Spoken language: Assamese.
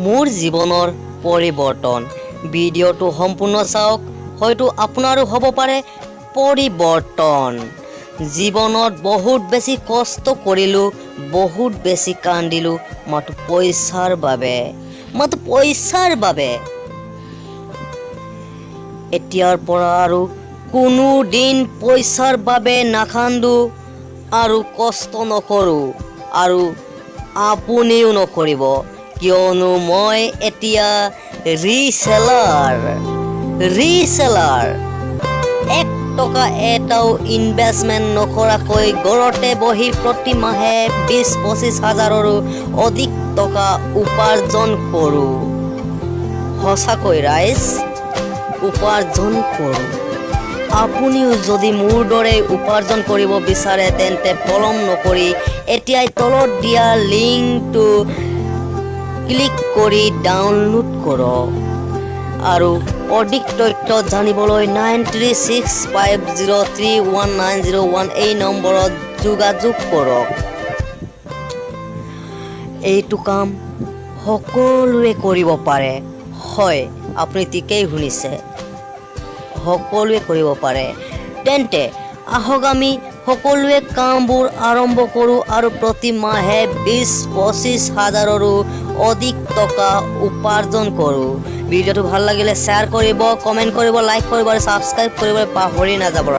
মোৰ জীৱনৰ পৰিৱৰ্তন। ভিডিঅ'টো সম্পূৰ্ণ চাওক, হয়তো আপোনাৰো হ'ব পাৰে পৰিৱৰ্তন। জীৱনত বহুত বেছি কষ্ট কৰিলোঁ, বহুত বেছি কান্দিলোঁ মাত্ৰ পইচাৰ বাবে। এতিয়াৰ পৰা আৰু কোনো দিন পইচাৰ বাবে নাকান্দো আৰু কষ্ট নকৰোঁ, আৰু আপুনিও নকৰিব, কিয়নো মই এতিয়া ৰিচেলাৰ। 1 টকা এটাও ইনভেষ্টমেণ্ট নকৰাকৈ ঘৰতে বহি প্ৰতি মাহে 20-25 হাজাৰৰো অধিক টকা উপাৰ্জন কৰোঁ। সঁচাকৈ ৰাইজ, উপাৰ্জন কৰোঁ। আপুনিও যদি মোৰ দৰে উপাৰ্জন কৰিব বিচাৰে তেন্তে পলম নকৰি এতিয়াই তলত দিয়া লিংকটো ক্লিক কৰি ডাউনলোড কৰক আৰু অধিক তথ্য জানিবলৈ 9365031901 এই নম্বৰত যোগাযোগ কৰক। এইটো কাম সকলোৱে কৰিব পাৰে। হয়, আপুনি ঠিকেই শুনিছে, সকলোৱে কৰিব পাৰে। তেন্তে আহক আমি সকলোৱে কামবোৰ আৰম্ভ কৰোঁ আৰু প্ৰতি মাহে 20-25 হাজাৰৰো অধিক টকা উপাৰ্জন কৰোঁ। ভিডিঅ'টো ভাল লাগিলে শ্বেয়াৰ কৰিব, কমেণ্ট কৰিব, লাইক কৰিব আৰু ছাবস্ক্ৰাইব কৰিবলৈ পাহৰি নাযাব।